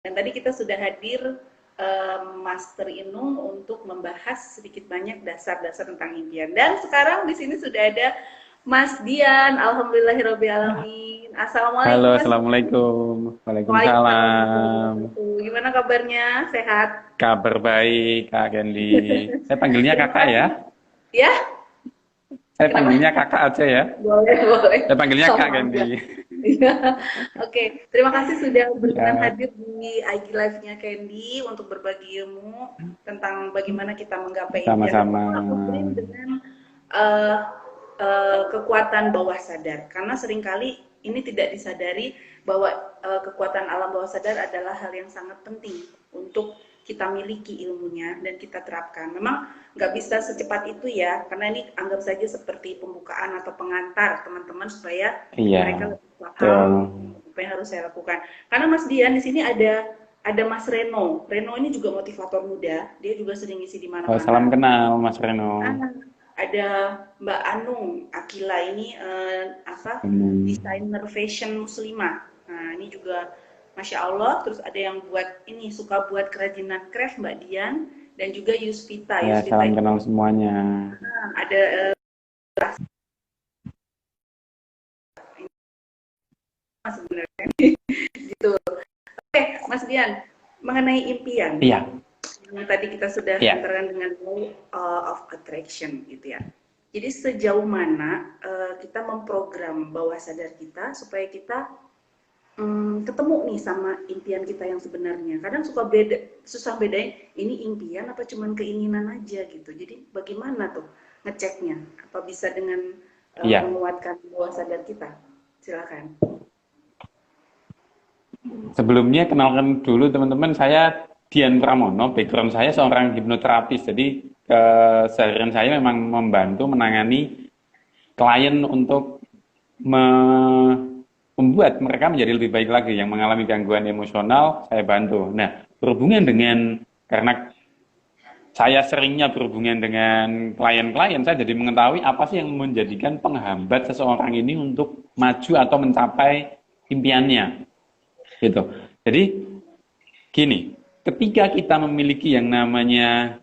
Dan tadi kita sudah hadir Master Inung untuk membahas sedikit banyak dasar-dasar tentang impian. Dan sekarang di sini sudah ada Mas Dian. Alhamdulillahirabbil alamin. Halo, Assalamualaikum Mas Dian. Assalamualaikum. Waalaikumsalam Waalaikumsalam. warahmatullahi wabarakatuh. Gimana kabarnya? Sehat? Kabar baik, Kak Kendi. Saya panggilnya Terima kakak ya. kasih. Ya, Saya kenapa? panggilnya kakak aja ya. Boleh, boleh. Saya panggilnya Kak Sama Kendi. aja. Iya. Oke, terima kasih sudah berkenan Ya, hadir di IG Live-nya Candy untuk berbagi ilmu tentang bagaimana kita menggapai impian. Dan sama-sama. itu aku beri dengan eh, kekuatan bawah sadar. Karena seringkali ini tidak disadari bahwa kekuatan alam bawah sadar adalah hal yang sangat penting untuk kita miliki ilmunya dan kita terapkan. Memang nggak bisa secepat itu ya, karena ini anggap saja seperti pembukaan atau pengantar teman-teman supaya Iya, mereka lebih paham betul. apa yang harus saya lakukan. Karena Mas Dian di sini ada Mas Reno. Reno ini juga motivator muda. Dia juga sering ngisi di Oh, salam mana-mana. kenal Mas Reno. Ah, ada Mbak Anung Akila ini Hmm. desainer fashion muslimah. Nah, ini juga Masya Allah. Terus ada yang buat ini suka buat kerajinan craft Mbak Dian dan juga Yusvita. Ya, Yusvita salam ini kenal semuanya. ada sebenarnya gitu. Oke, Mas Dian, mengenai impian Iya, yang tadi kita sudah iya. antara dengan law of attraction gitu ya. Jadi sejauh mana kita memprogram bawah sadar kita supaya kita ketemu nih sama impian kita yang sebenarnya. Kadang suka beda, susah bedain ini impian apa cuman keinginan aja gitu. Jadi bagaimana tuh ngeceknya? Apa bisa dengan Iya. menguatkan bawah sadar kita? Silakan. Sebelumnya kenalkan dulu teman-teman, saya Dian Pramono, background saya seorang hipnoterapis. Jadi keseharian saya memang membantu menangani klien untuk membuat mereka menjadi lebih baik lagi. Yang mengalami gangguan emosional, saya bantu. Nah, berhubungan dengan, karena saya seringnya berhubungan dengan klien-klien, saya jadi mengetahui apa sih yang menjadikan penghambat seseorang ini untuk maju atau mencapai impiannya. Gitu. Jadi gini, ketika kita memiliki yang namanya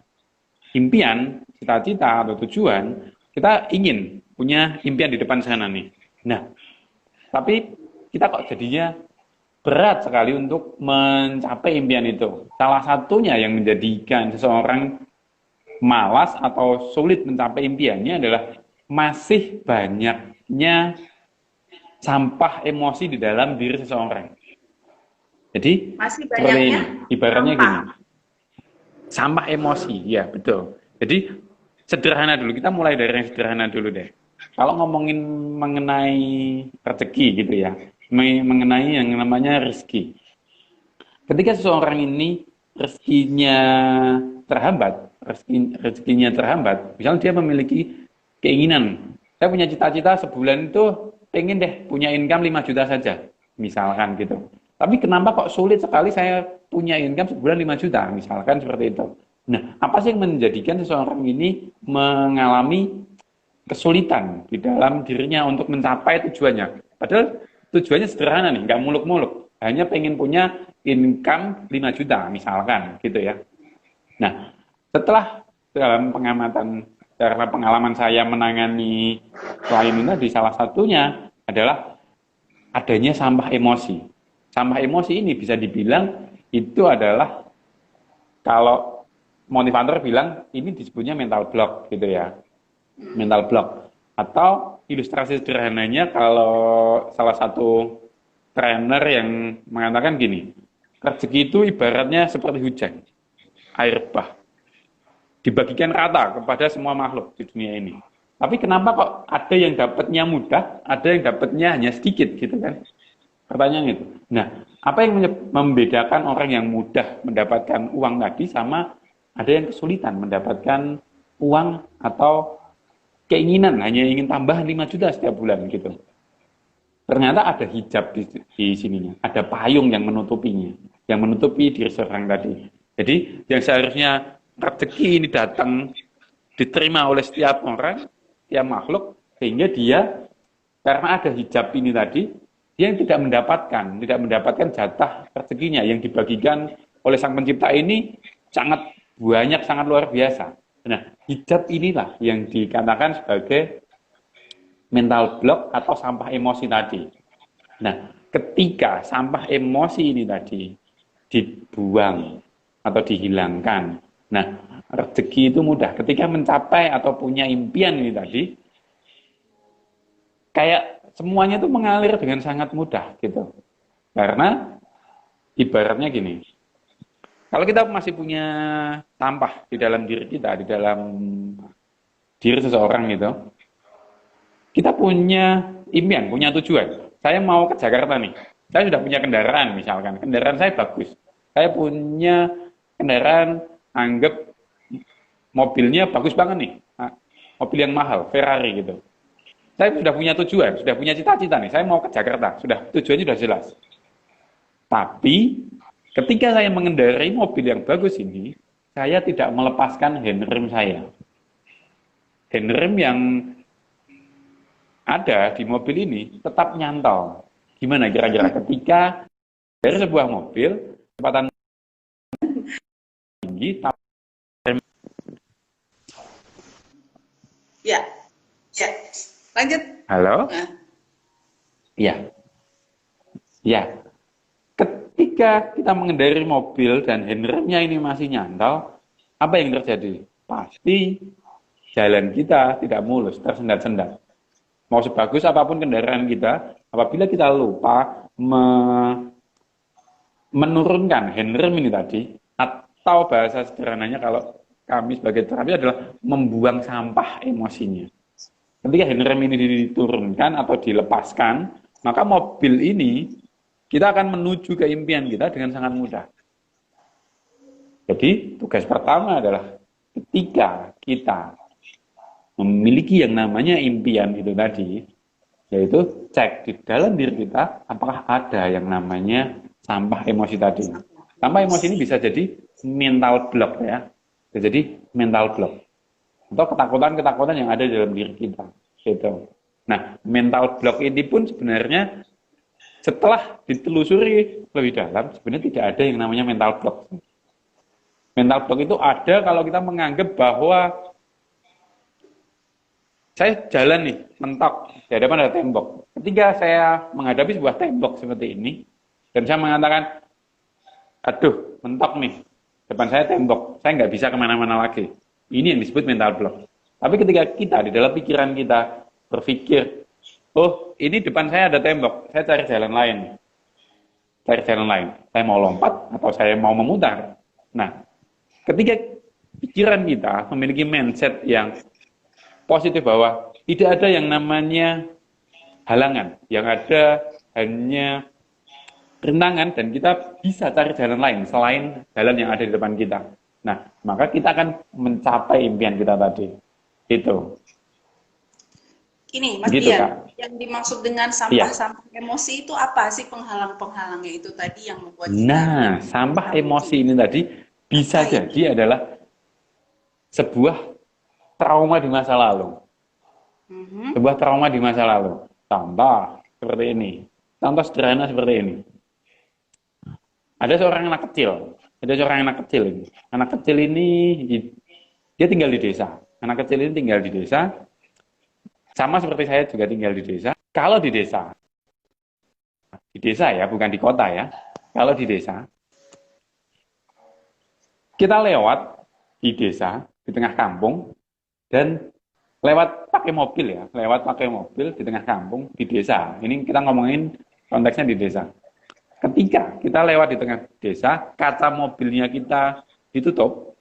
impian, cita-cita atau tujuan, kita ingin punya impian di depan sana nih. Nah, tapi kita kok jadinya berat sekali untuk mencapai impian itu. Salah satunya yang menjadikan seseorang malas atau sulit mencapai impiannya adalah masih banyaknya sampah emosi di dalam diri seseorang. Jadi Masih seperti banyaknya ini, ibaratnya gini, sampah. sampah emosi, ya betul. Jadi sederhana dulu, kita mulai dari yang sederhana dulu deh. Kalau ngomongin mengenai rezeki gitu ya, mengenai yang namanya rezeki. Ketika seseorang ini rezekinya terhambat, rezekinya terhambat, misalnya dia memiliki keinginan, saya punya cita-cita sebulan itu pengen deh punya income 5 juta saja, misalkan gitu. Tapi kenapa kok sulit sekali saya punya income sebulan 5 juta, misalkan seperti itu. Nah, apa sih yang menjadikan seseorang ini mengalami kesulitan di dalam dirinya untuk mencapai tujuannya? Padahal tujuannya sederhana nih, nggak muluk-muluk. Hanya pengen punya income 5 juta, misalkan gitu ya. Nah, setelah dalam pengamatan, karena pengalaman saya menangani klien ini tadi, salah satunya adalah adanya sampah emosi. Sampah emosi ini bisa dibilang itu adalah, kalau motivator bilang ini disebutnya mental block gitu ya, mental block. Atau ilustrasi sederhananya, kalau salah satu trainer yang mengatakan gini, rezeki itu ibaratnya seperti hujan, air bah, dibagikan rata kepada semua makhluk di dunia ini. Tapi kenapa kok ada yang dapatnya mudah, ada yang dapatnya hanya sedikit gitu kan? Pertanyaan itu. Nah, apa yang membedakan orang yang mudah mendapatkan uang tadi sama ada yang kesulitan mendapatkan uang atau keinginan hanya ingin tambah 5 juta setiap bulan gitu. Ternyata ada hijab di sininya, ada payung yang menutupinya, yang menutupi diri seorang tadi. Jadi yang seharusnya rezeki ini datang diterima oleh setiap orang, setiap makhluk, sehingga dia karena ada hijab ini tadi, dia tidak mendapatkan jatah rezekinya yang dibagikan oleh Sang Pencipta ini sangat banyak, sangat luar biasa. Nah, hijab inilah yang dikatakan sebagai mental block atau sampah emosi tadi. Nah, ketika sampah emosi ini tadi dibuang atau dihilangkan, nah, rezeki itu mudah. Ketika mencapai atau punya impian ini tadi, kayak semuanya itu mengalir dengan sangat mudah gitu. Karena ibaratnya gini, kalau kita masih punya sampah di dalam diri kita, di dalam diri seseorang gitu, kita punya impian, punya tujuan. Saya mau ke Jakarta nih. Saya sudah punya kendaraan misalkan. Kendaraan saya bagus. Saya punya kendaraan, anggap mobilnya bagus banget nih. Mobil yang mahal, Ferrari gitu. Saya sudah punya tujuan, sudah punya cita-cita nih. Saya mau ke Jakarta, tujuannya sudah jelas. Tapi ketika saya mengendarai mobil yang bagus ini, saya tidak melepaskan handrem saya. Handrem yang ada di mobil ini tetap nyantol. Gimana kira-kira ketika dari sebuah mobil kecepatan tinggi, Ya, ya. Lanjut. halo, Nah, ya, ya. Ketika kita mengendarai mobil dan handremnya ini masih nyantol, apa yang terjadi? Pasti jalan kita tidak mulus, tersendat-sendat. Mau sebagus apapun kendaraan kita, apabila kita lupa menurunkan handrem ini tadi, atau bahasa sederhananya kalau kami sebagai terapi adalah membuang sampah emosinya. Ketika handrem ini diturunkan atau dilepaskan, maka mobil ini kita akan menuju ke impian kita dengan sangat mudah. Jadi tugas pertama adalah ketika kita memiliki yang namanya impian itu tadi, yaitu cek di dalam diri kita apakah ada yang namanya sampah emosi tadi. Sampah emosi ini bisa jadi mental block ya, bisa jadi mental block atau ketakutan-ketakutan yang ada di dalam diri kita. Gitu. Nah, mental block ini pun sebenarnya setelah ditelusuri lebih dalam, sebenarnya tidak ada yang namanya mental block. Mental block itu ada kalau kita menganggap bahwa saya jalan nih, mentok, di hadapan ada tembok. Ketika saya menghadapi sebuah tembok seperti ini, dan saya mengatakan, aduh, mentok nih, depan saya tembok, saya nggak bisa kemana-mana lagi. Ini yang disebut mental block. Tapi ketika kita, di dalam pikiran kita, berpikir, oh, ini depan saya ada tembok, saya cari jalan lain. Cari jalan lain. Saya mau lompat, atau saya mau memutar. Nah, ketika pikiran kita memiliki mindset yang positif bahwa tidak ada yang namanya halangan, yang ada hanya rintangan dan kita bisa cari jalan lain selain jalan yang ada di depan kita. Nah, maka kita akan mencapai impian kita tadi. Itu. Ini Mas Gitu, Dian, Kak. yang dimaksud dengan Iya. sampah-sampah emosi itu apa sih penghalang-penghalangnya itu tadi yang membuat kita Nah, sampah emosi ini tadi bisa Apa jadi adalah sebuah trauma di masa lalu. Sebuah trauma di masa lalu. Contoh seperti ini. Contoh sederhana seperti ini. Ada seorang anak kecil. Ada seorang anak kecil ini. Anak kecil ini dia tinggal di desa. Anak kecil ini tinggal di desa. Sama seperti saya juga tinggal di desa. Kalau di desa ya, bukan di kota ya. Kalau di desa, kita lewat di desa, di tengah kampung, dan lewat pakai mobil ya, lewat pakai mobil di tengah kampung, di desa. Ini kita ngomongin konteksnya di desa. Ketika kita lewat di tengah desa, kaca mobilnya kita ditutup,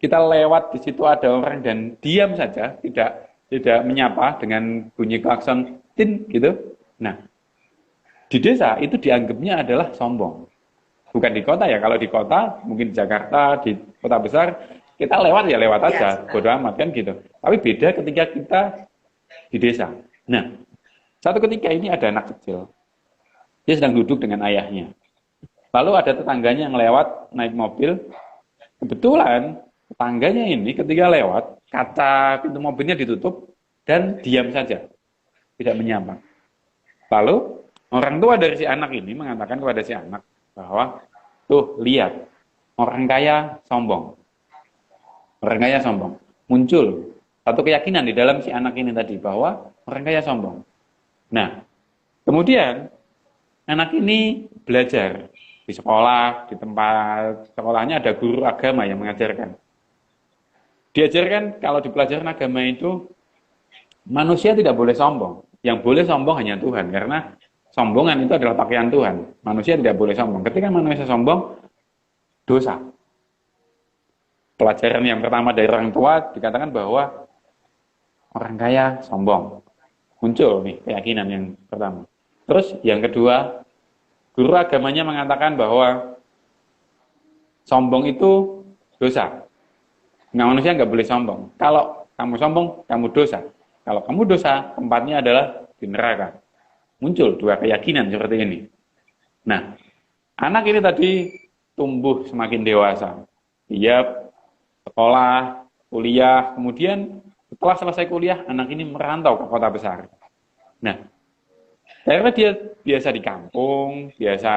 kita lewat di situ ada orang dan diam saja, tidak menyapa dengan bunyi klakson, tin gitu. Nah, di desa itu dianggapnya adalah sombong. Bukan di kota ya, kalau di kota, mungkin di Jakarta, di kota besar, kita lewat ya lewat aja, bodo amat kan gitu. Tapi beda ketika kita di desa. Nah, satu ketika ini ada anak kecil, dia sedang duduk dengan ayahnya. Lalu ada tetangganya yang lewat naik mobil, kebetulan tetangganya ini ketika lewat, kaca pintu mobilnya ditutup dan diam saja, tidak menyapa. Lalu Orang tua dari si anak ini mengatakan kepada si anak bahwa, tuh lihat, orang kaya sombong. Orang kaya sombong. Muncul satu keyakinan di dalam si anak ini tadi bahwa orang kaya sombong. Nah, kemudian anak ini belajar di sekolah, di tempat sekolahnya ada guru agama yang mengajarkan. Diajarkan kalau di pelajaran agama itu manusia tidak boleh sombong. Yang boleh sombong hanya Tuhan, karena sombongan itu adalah pakaian Tuhan. Manusia tidak boleh sombong. Ketika manusia sombong, dosa. Pelajaran yang pertama dari orang tua dikatakan bahwa orang kaya sombong. Muncul nih keyakinan yang pertama. Terus yang kedua, guru agamanya mengatakan bahwa sombong itu dosa. Nah, manusia nggak boleh sombong. Kalau kamu sombong, kamu dosa. Kalau kamu dosa, tempatnya adalah di neraka. Muncul dua keyakinan seperti ini. Nah, anak ini tadi tumbuh semakin dewasa. Dia sekolah, kuliah, kemudian setelah selesai kuliah, anak ini merantau ke kota besar. Nah, karena dia biasa di kampung, biasa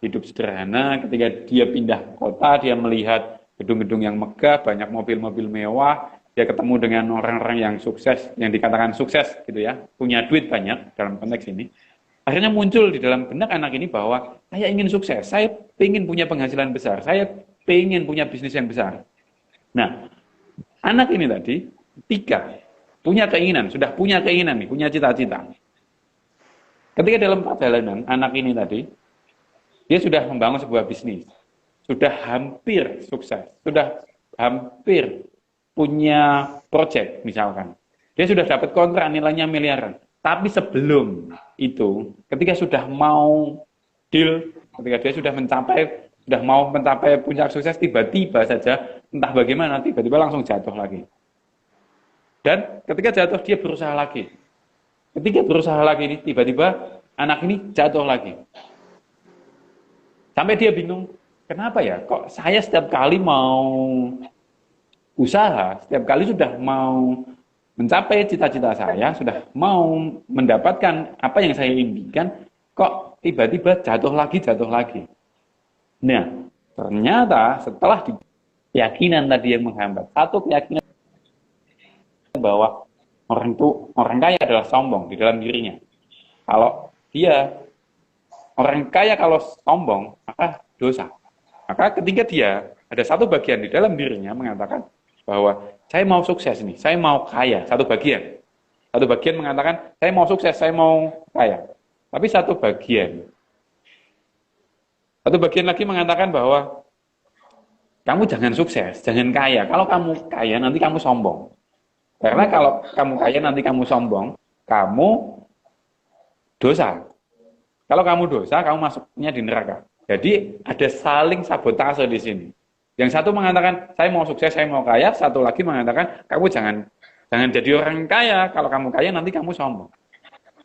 hidup sederhana, ketika dia pindah ke kota, dia melihat gedung-gedung yang megah, banyak mobil-mobil mewah, dia ketemu dengan orang-orang yang sukses, yang dikatakan sukses gitu ya, punya duit banyak dalam konteks ini. Akhirnya muncul di dalam benak anak ini bahwa saya ingin sukses, saya ingin punya penghasilan besar, saya ingin punya bisnis yang besar. Nah, anak ini tadi, ketika punya keinginan, sudah punya keinginan nih, punya cita-cita. Ketika dalam perjalanan, anak ini tadi, dia sudah membangun sebuah bisnis. Sudah hampir sukses, sudah hampir punya project misalkan. Dia sudah dapat kontrak nilainya miliaran. Tapi sebelum itu, ketika sudah mau deal, ketika dia sudah mau mencapai puncak sukses, tiba-tiba saja, entah bagaimana, tiba-tiba langsung jatuh lagi. Dan ketika jatuh, dia berusaha lagi. Ketika berusaha lagi, tiba-tiba anak ini jatuh lagi. Sampai dia bingung, kenapa ya? Kok saya setiap kali mau usaha, setiap kali sudah mau mencapai cita-cita saya, sudah mau mendapatkan apa yang saya impikan, kok tiba-tiba jatuh lagi. Nah, ternyata setelah keyakinan tadi yang menghambat, satu keyakinan bahwa orang kaya adalah sombong di dalam dirinya. Kalau dia orang kaya kalau sombong, maka dosa. Maka ketika dia ada satu bagian di dalam dirinya mengatakan bahwa saya mau sukses nih, saya mau kaya, satu bagian. Satu bagian mengatakan saya mau sukses, saya mau kaya. Tapi satu bagian lagi mengatakan bahwa kamu jangan sukses, jangan kaya. Kalau kamu kaya nanti kamu sombong. Karena kalau kamu kaya nanti kamu sombong, kamu dosa. Kalau kamu dosa, kamu masuknya di neraka. Jadi ada saling sabotase di sini. Yang satu mengatakan saya mau sukses, saya mau kaya. Satu lagi mengatakan kamu jangan jadi orang kaya. Kalau kamu kaya nanti kamu sombong.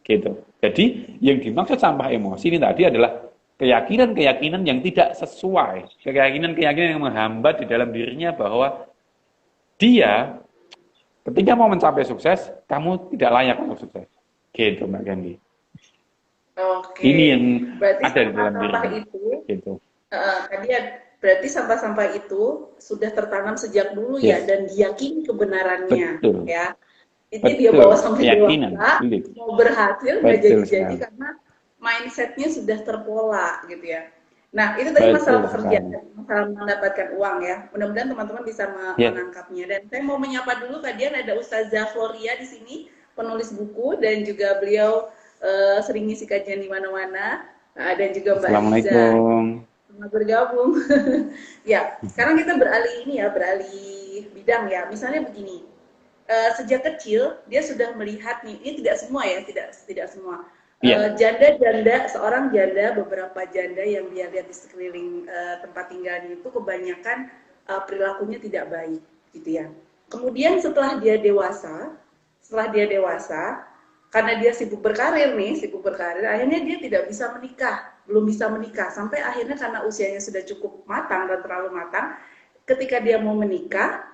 Gitu. Jadi yang dimaksud sampah emosi ini tadi adalah keyakinan-keyakinan yang tidak sesuai, keyakinan-keyakinan yang menghambat di dalam dirinya bahwa dia ketika mau mencapai sukses, kamu tidak layak untuk sukses. Gitu, Mbak Gandhi. Oke. Ini yang berarti ada di dalam sampah diri. itu, Gitu. tadi berarti sampah-sampah itu sudah tertanam sejak dulu ya, dan diyakini kebenarannya. Betul. Ya. Itu dia bawa sampai keyakinan. dewasa, mau berhasil nggak jadi-jadi karena mindsetnya sudah terpola gitu ya. Nah, itu tadi masalah pekerjaan, masalah mendapatkan uang ya. Mudah-mudahan teman-teman bisa menangkapnya. Dan saya mau menyapa dulu kalian, ada Ustazah Floria di sini, penulis buku, dan juga beliau sering ngisi kajian di mana-mana. Dan juga Mbak Liza. Selamat bergabung. Ya, sekarang kita beralih bidang ya. Misalnya begini, sejak kecil dia sudah melihat nih, ini tidak semua ya, tidak semua. Janda-janda, seorang janda, beberapa janda yang dia lihat di sekeliling tempat tinggalnya itu kebanyakan perilakunya tidak baik, gitu ya. Kemudian setelah dia dewasa, karena dia sibuk berkarir, akhirnya dia tidak bisa menikah, belum bisa menikah, sampai akhirnya karena usianya sudah cukup matang dan terlalu matang, ketika dia mau menikah,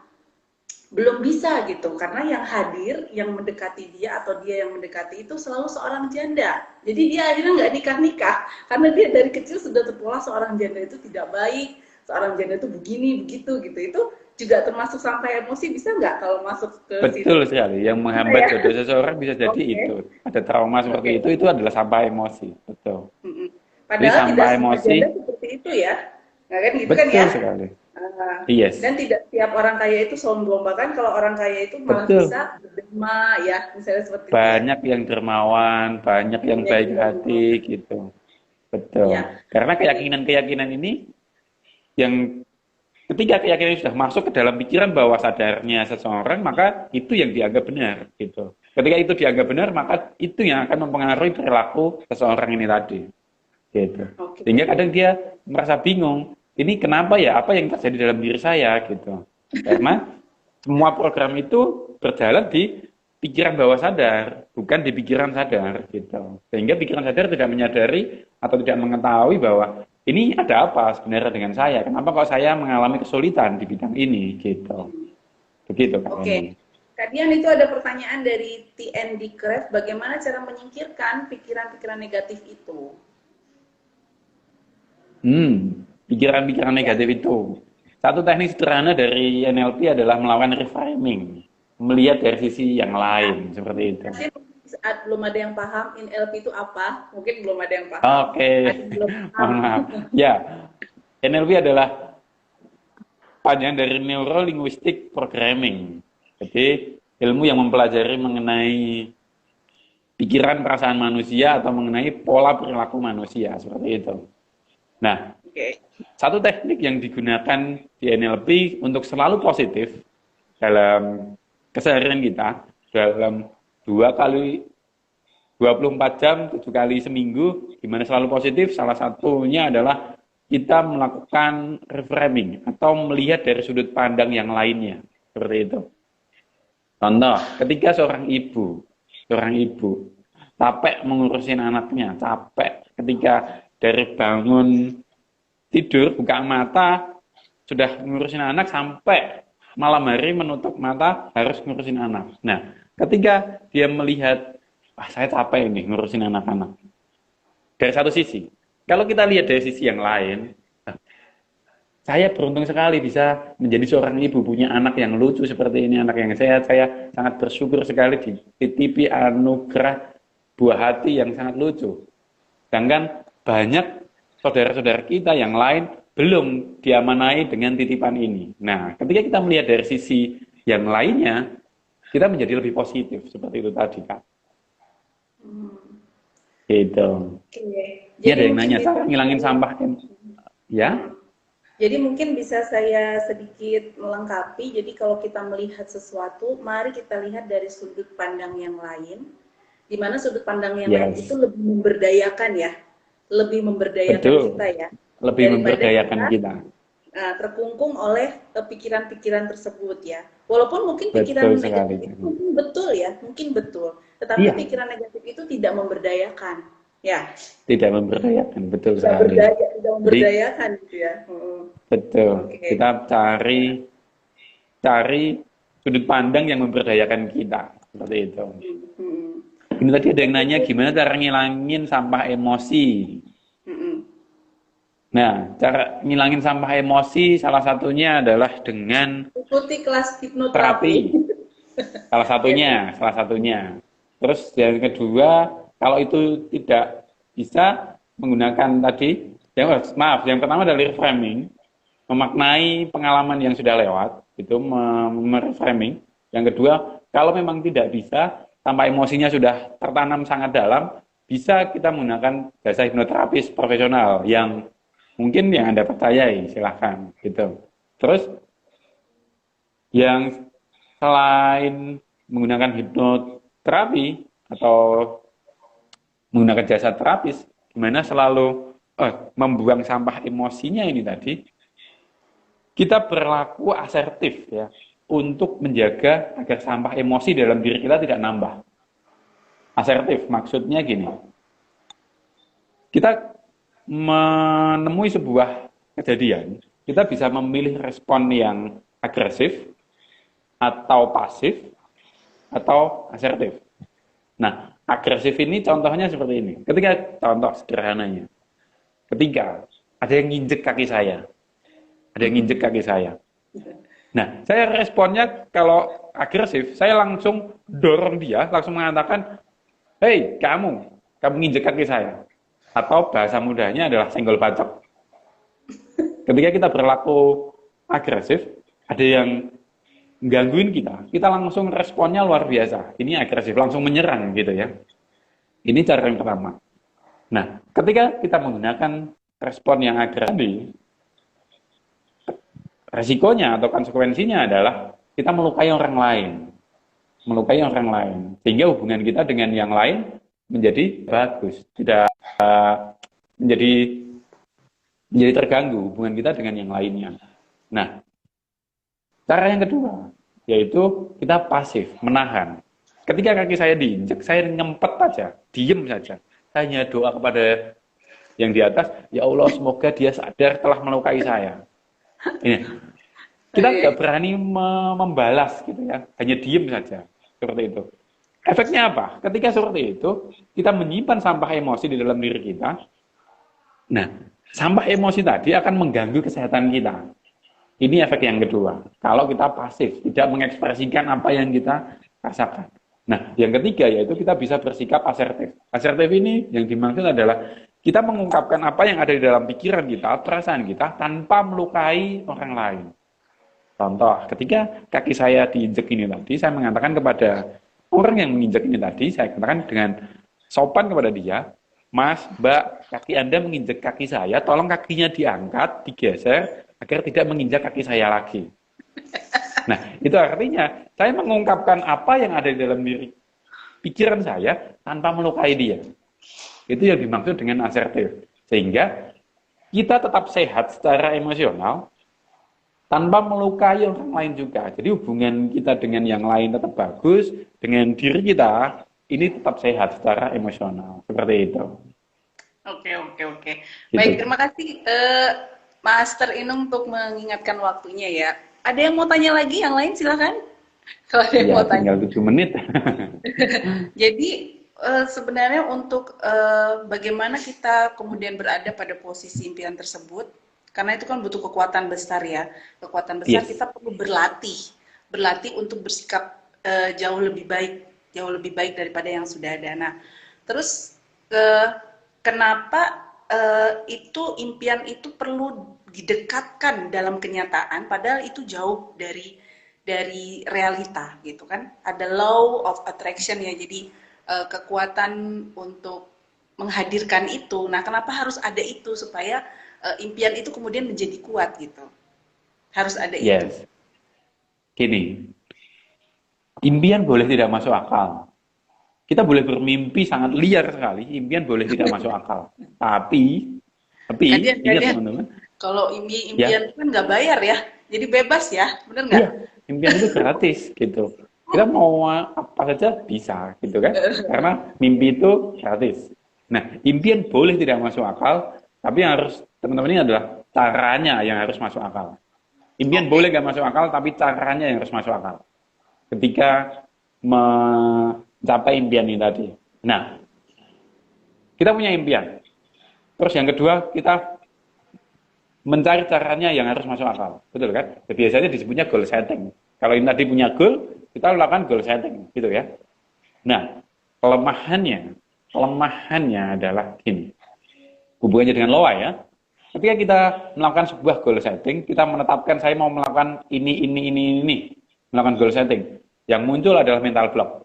belum bisa gitu, karena yang hadir, yang mendekati dia atau dia yang mendekati itu selalu seorang janda. Jadi dia akhirnya nggak nikah-nikah, karena dia dari kecil sudah terpola seorang janda itu tidak baik, seorang janda itu begini, begitu gitu. Itu juga termasuk sampai emosi, bisa nggak kalau masuk ke Betul situ? sekali. Yang Bisa menghambat ya? jodoh seseorang bisa jadi Oke, itu. Ada trauma seperti oke. itu adalah sampah emosi. Betul. Mm-mm. Jadi Padahal tidak sampah semua emosi, janda seperti itu ya. Nah kan gitu kan betul ya. sekali. Ah, Yes, dan tidak tiap orang kaya itu sombong, bahkan kalau orang kaya itu malah betul. bisa berderma ya, misalnya seperti itu ya. Banyak yang dermawan, banyak yang Banyak baik yang hati, berderma. gitu. Betul. Ya, Karena oke. keyakinan-keyakinan ini yang ketika keyakinan itu sudah masuk ke dalam pikiran bawah sadarnya seseorang, maka itu yang dianggap benar, gitu. Ketika itu dianggap benar, maka itu yang akan mempengaruhi perilaku seseorang ini tadi, gitu. Oke. Sehingga kadang dia merasa bingung, ini kenapa ya, apa yang terjadi dalam diri saya, gitu. Karena semua program itu berjalan di pikiran bawah sadar, bukan di pikiran sadar, gitu. Sehingga pikiran sadar tidak menyadari atau tidak mengetahui bahwa ini ada apa sebenarnya dengan saya? Kenapa kok saya mengalami kesulitan di bidang ini, gitu. Begitu Kak Oke. Eni. Kak Dian, itu ada pertanyaan dari TND Craft, bagaimana cara menyingkirkan pikiran-pikiran negatif itu? Pikiran-pikiran Ya. negatif itu. Satu teknik sederhana dari NLP adalah melakukan reframing, melihat dari sisi yang lain, seperti itu. Masih saat belum ada yang paham NLP itu apa, mungkin belum ada yang paham. Oke, Ada yang belum paham. mohon maaf. Ya, NLP adalah panjang dari Neuro Linguistic Programming. Jadi, ilmu yang mempelajari mengenai pikiran perasaan manusia atau mengenai pola perilaku manusia, seperti itu. Nah, Oke. satu teknik yang digunakan di NLP untuk selalu positif dalam keseharian kita, dalam 2 kali 24 jam, 7 kali seminggu, di mana selalu positif, salah satunya adalah kita melakukan reframing atau melihat dari sudut pandang yang lainnya. Seperti itu. Contoh, ketika seorang ibu capek mengurusin anaknya, capek ketika dari bangun tidur, buka mata, sudah ngurusin anak sampai malam hari menutup mata harus ngurusin anak. Nah, ketika dia melihat, wah saya capek ini ngurusin anak-anak. Dari satu sisi, kalau kita lihat dari sisi yang lain, saya beruntung sekali bisa menjadi seorang ibu, punya anak yang lucu seperti ini, anak yang sehat. Saya sangat bersyukur sekali dititipi anugerah buah hati yang sangat lucu. Sedangkan banyak saudara-saudara kita yang lain belum diamanai dengan titipan ini. Nah, ketika kita melihat dari sisi yang lainnya, kita menjadi lebih positif seperti itu tadi, Kak. Hmm. Gitu. Oke. Ini Jadi ada yang mungkin nanya, bisa cara ngilangin saya, sampah kan? Ya, jadi mungkin bisa saya sedikit melengkapi. Jadi kalau kita melihat sesuatu, mari kita lihat dari sudut pandang yang lain. Di mana sudut pandang yang lain itu yes. lebih memberdayakan ya, lebih memberdayakan kita Betul. ya, Lebih daripada memberdayakan kita kita. terkungkung oleh pikiran-pikiran tersebut ya. Walaupun mungkin Betul pikiran sekali. negatif itu mungkin betul ya, mungkin betul. Tetapi Iya, pikiran negatif itu tidak memberdayakan. Ya, tidak memberdayakan. Betul tidak sekali. berdaya, tidak Jadi, memberdayakan gitu ya. betul. Oke. Kita cari cari sudut pandang yang memberdayakan kita. Seperti itu. Hmm. Ini tadi ada yang Oke. nanya gimana cara ngilangin sampah emosi. Hmm. Nah, cara ngilangin sampah emosi salah satunya adalah dengan Ikuti kelas hipnoterapi. terapi. Salah Ya. satunya, salah satunya. Terus yang kedua, kalau itu tidak bisa menggunakan tadi, maaf, yang pertama adalah reframing, memaknai pengalaman yang sudah lewat, itu mereframing. Yang kedua, kalau memang tidak bisa, tanpa emosinya sudah tertanam sangat dalam, bisa kita menggunakan jasa hipnoterapis profesional yang mungkin yang Anda percayai, silahkan gitu. Terus yang selain menggunakan hipnoterapi atau menggunakan jasa terapis, gimana selalu membuang sampah emosinya ini tadi, kita berlaku asertif ya untuk menjaga agar sampah emosi dalam diri kita tidak nambah. Asertif maksudnya gini, kita menemui sebuah kejadian, kita bisa memilih respon yang agresif atau pasif, atau asertif. Nah, agresif ini contohnya seperti ini. Ketika, contoh sederhananya, ketika ada yang nginjek kaki saya, ada yang nginjek kaki saya. Nah, saya responnya kalau agresif, saya langsung dorong dia, langsung mengatakan, hei, kamu nginjek kaki saya. Atau bahasa mudahnya adalah senggol bacok. Ketika kita berlaku agresif, ada yang gangguin kita langsung responnya luar biasa. Ini agresif, langsung menyerang gitu ya. Ini cara yang pertama. Nah, ketika kita menggunakan respon yang agresif, resikonya atau konsekuensinya adalah kita melukai orang lain. Melukai orang lain. Sehingga hubungan kita dengan yang lain menjadi bagus. Tidak menjadi terganggu hubungan kita dengan yang lainnya. Nah, cara yang kedua, yaitu kita pasif, menahan. Ketika kaki saya diinjek, saya nyempet aja, diem saja. Saya hanya doa kepada yang di atas, ya Allah semoga dia sadar telah melukai saya. Ini, kita nggak berani membalas gitu ya, hanya diem saja, seperti itu. Efeknya apa? Ketika seperti itu, kita menyimpan sampah emosi di dalam diri kita. Nah, sampah emosi tadi akan mengganggu kesehatan kita. Ini efek yang kedua. Kalau kita pasif, tidak mengekspresikan apa yang kita rasakan. Nah, yang ketiga yaitu kita bisa bersikap asertif. Asertif ini yang dimaksud adalah kita mengungkapkan apa yang ada di dalam pikiran kita, perasaan kita, tanpa melukai orang lain. Contoh, ketika kaki saya diinjek ini tadi, saya mengatakan kepada orang yang menginjek ini tadi, saya katakan dengan sopan kepada dia, Mas, Mbak, kaki Anda menginjek kaki saya, tolong kakinya diangkat, digeser, agar tidak menginjak kaki saya lagi. Nah, itu artinya saya mengungkapkan apa yang ada di dalam diri pikiran saya tanpa melukai dia. Itu yang dimaksud dengan asertif. Sehingga kita tetap sehat secara emosional tanpa melukai orang lain juga. Jadi hubungan kita dengan yang lain tetap bagus, dengan diri kita ini tetap sehat secara emosional. Seperti itu. Oke. Gitu. Baik, terima kasih Master Inung untuk mengingatkan waktunya ya. Ada yang mau tanya lagi? Yang lain silakan. Kalau ada yang Ya, mau tanya. tinggal 7 menit. Jadi sebenarnya untuk bagaimana kita kemudian berada pada posisi impian tersebut, karena itu kan butuh kekuatan besar ya. Kekuatan besar kita perlu berlatih untuk bersikap jauh lebih baik daripada yang sudah ada. Nah, terus kenapa itu impian itu perlu didekatkan dalam kenyataan, padahal itu jauh dari realita gitu kan? Ada law of attraction ya, jadi kekuatan untuk menghadirkan itu. Nah, kenapa harus ada itu supaya impian itu kemudian menjadi kuat gitu? Harus ada itu. Gini, impian boleh tidak masuk akal. Kita boleh bermimpi sangat liar sekali, impian boleh tidak masuk akal. Tapi ingat teman-teman, kalau impian itu kan nggak bayar ya, jadi bebas ya, benar nggak? Iya, impian itu gratis gitu. Kita mau apa saja bisa gitu kan, karena mimpi itu gratis. Nah, impian boleh tidak masuk akal, tapi yang harus teman-teman ini adalah caranya yang harus masuk akal. Impian boleh nggak masuk akal, tapi caranya yang harus masuk akal. Ketika mencapai impian ini tadi. Nah, kita punya impian. Terus yang kedua, kita mencari caranya yang harus masuk akal. Betul kan? Biasanya disebutnya goal setting. Kalau ini tadi punya goal, kita lakukan goal setting. Gitu ya. Nah, kelemahannya adalah gini. Hubungannya dengan LOA ya. Ketika kita melakukan sebuah goal setting, kita menetapkan saya mau melakukan ini. Melakukan goal setting. Yang muncul adalah mental block.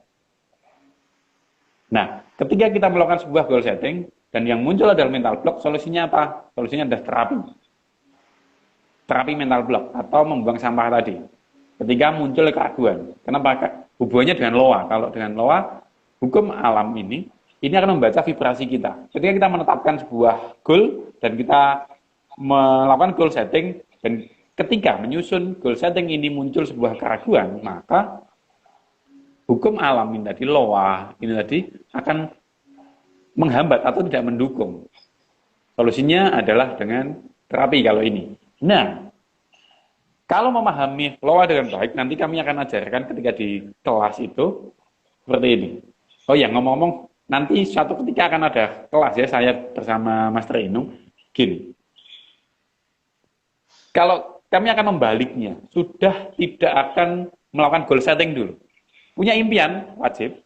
Nah, ketika kita melakukan sebuah goal setting, dan yang muncul adalah mental block, solusinya apa? Solusinya adalah terapi. Terapi mental block, atau membuang sampah tadi. Ketika muncul keraguan. Kenapa? Hubungannya dengan LOA. Kalau dengan LOA, hukum alam ini akan membaca vibrasi kita. Ketika kita menetapkan sebuah goal, dan kita melakukan goal setting, dan ketika menyusun goal setting ini muncul sebuah keraguan, maka hukum alam ini tadi, LOA ini tadi akan menghambat atau tidak mendukung. Solusinya adalah dengan terapi kalau ini. Nah, Kalau memahami loa dengan baik, nanti kami akan ajarkan ketika di kelas itu seperti ini. Oh ya, ngomong-ngomong, nanti suatu ketika akan ada kelas ya, saya bersama Mas Reno. Gini, kalau kami akan membaliknya, sudah tidak akan melakukan goal setting dulu. Punya impian, wajib,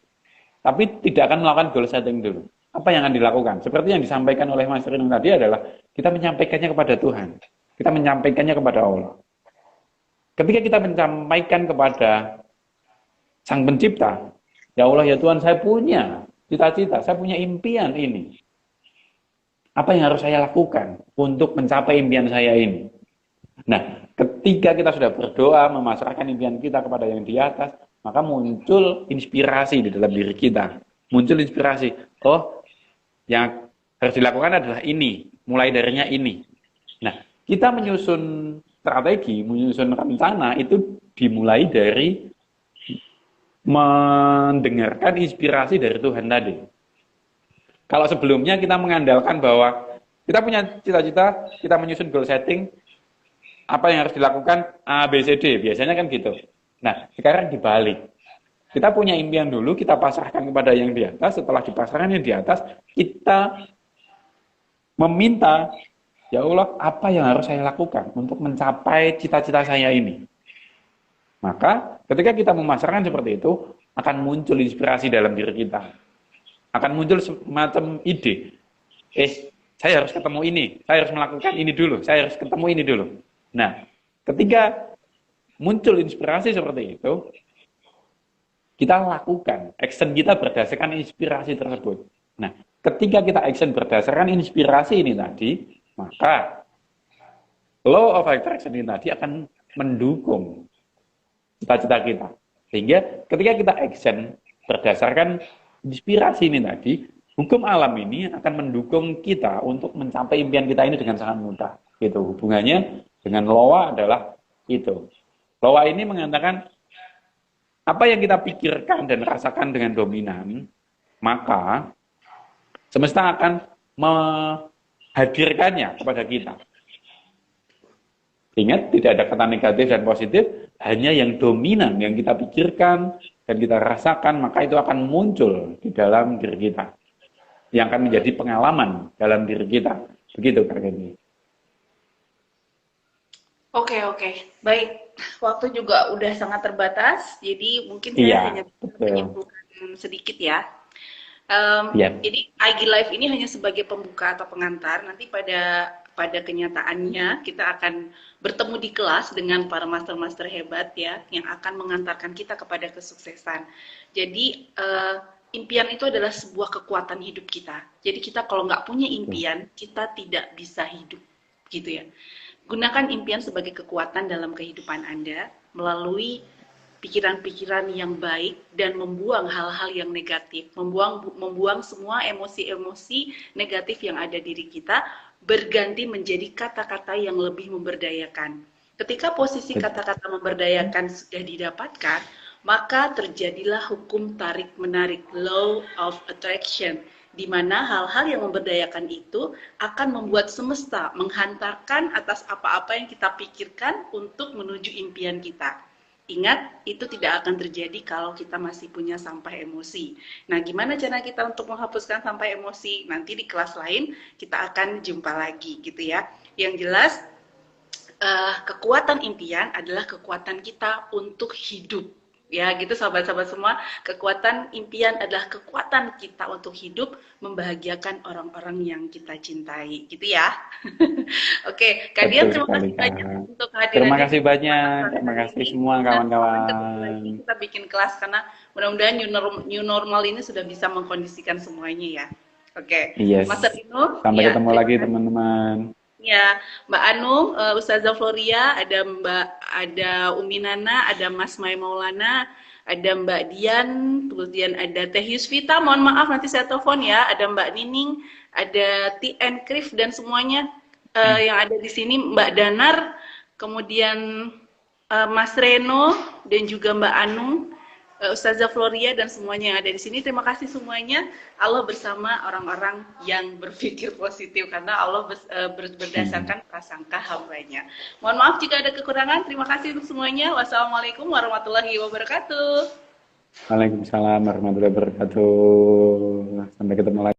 tapi tidak akan melakukan goal setting dulu. Apa yang akan dilakukan? Seperti yang disampaikan oleh Mas Reno tadi adalah, kita menyampaikannya kepada Tuhan. Kita menyampaikannya kepada Allah. Ketika kita menyampaikan kepada Sang Pencipta, ya Allah ya Tuhan, saya punya cita-cita, saya punya impian ini. Apa yang harus saya lakukan untuk mencapai impian saya ini? Nah, ketika kita sudah berdoa, memasrahkan impian kita kepada yang di atas, maka muncul inspirasi di dalam diri kita. Muncul inspirasi, oh yang harus dilakukan adalah ini, mulai darinya ini. Nah, kita menyusun strategi, menyusun rencana itu dimulai dari mendengarkan inspirasi dari Tuhan tadi. Kalau sebelumnya kita mengandalkan bahwa kita punya cita-cita, kita menyusun goal setting, apa yang harus dilakukan A, B, C, D, biasanya kan gitu. Nah, sekarang dibalik. Kita punya impian dulu, kita pasrahkan kepada yang di atas, setelah dipasrahkan yang di atas, kita meminta, ya Allah, apa yang harus saya lakukan untuk mencapai cita-cita saya ini? Maka ketika kita memasarkan seperti itu, akan muncul inspirasi dalam diri kita. Akan muncul semacam ide. Saya harus ketemu ini, saya harus melakukan ini dulu, saya harus ketemu ini dulu. Nah, ketika muncul inspirasi seperti itu, kita lakukan, action kita berdasarkan inspirasi tersebut. Nah, ketika kita action berdasarkan inspirasi ini tadi, maka law of attraction ini tadi akan mendukung cita-cita kita. Sehingga ketika kita action berdasarkan inspirasi ini tadi, hukum alam ini akan mendukung kita untuk mencapai impian kita ini dengan sangat mudah. Gitu. Hubungannya dengan loa adalah itu. Loa ini mengatakan apa yang kita pikirkan dan rasakan dengan dominan, maka semesta akan menghadirkannya kepada kita. Ingat, tidak ada kata negatif dan positif, hanya yang dominan, yang kita pikirkan dan kita rasakan, maka itu akan muncul di dalam diri kita. Yang akan menjadi pengalaman dalam diri kita. Begitu, Kak Kenny. Oke, baik. Waktu juga udah sangat terbatas, jadi mungkin saya hanya menyimpulkan sedikit ya. Jadi IG Live ini hanya sebagai pembuka atau pengantar. Nanti pada kenyataannya kita akan bertemu di kelas dengan para master-master hebat ya, yang akan mengantarkan kita kepada kesuksesan. Jadi impian itu adalah sebuah kekuatan hidup kita. Jadi kita kalau nggak punya impian, kita tidak bisa hidup, gitu ya. Gunakan impian sebagai kekuatan dalam kehidupan Anda melalui pikiran-pikiran yang baik dan membuang hal-hal yang negatif, membuang semua emosi-emosi negatif yang ada diri kita, berganti menjadi kata-kata yang lebih memberdayakan. Ketika posisi kata-kata memberdayakan sudah didapatkan, maka terjadilah hukum tarik-menarik, law of attraction, di mana hal-hal yang memberdayakan itu akan membuat semesta menghantarkan atas apa-apa yang kita pikirkan untuk menuju impian kita. Ingat, itu tidak akan terjadi kalau kita masih punya sampah emosi. Nah, gimana cara kita untuk menghapuskan sampah emosi? Nanti di kelas lain kita akan jumpa lagi gitu ya. Yang jelas, kekuatan impian adalah kekuatan kita untuk hidup. Ya gitu sahabat-sahabat semua, kekuatan impian adalah kekuatan kita untuk hidup, membahagiakan orang-orang yang kita cintai, gitu ya. Oke, Kak Dian, terima kasih banyak untuk kehadirannya. Terima kasih banyak, terima kasih semua kawan-kawan. Kita bikin kelas karena mudah-mudahan new normal ini sudah bisa mengkondisikan semuanya ya. Oke, yes. Mas Rino, sampai ketemu lagi teman-teman. Ya, Mbak Anung, Ustazah Floria, ada Umi Nana, ada Mas Mai Maulana, ada Mbak Dian, kemudian ada Teh Yusvita, mohon maaf nanti saya telepon ya, ada Mbak Nining, ada TN Krif dan semuanya yang ada di sini, Mbak Danar, kemudian Mas Reno dan juga Mbak Anung, Ustazah Floria dan semuanya yang ada di sini. Terima kasih semuanya. Allah bersama orang-orang yang berpikir positif karena Allah Hmm. berdasarkan prasangka hambanya. Mohon maaf jika ada kekurangan. Terima kasih untuk semuanya. Wassalamualaikum warahmatullahi wabarakatuh. Waalaikumsalam warahmatullahi wabarakatuh. Sampai ketemu lagi.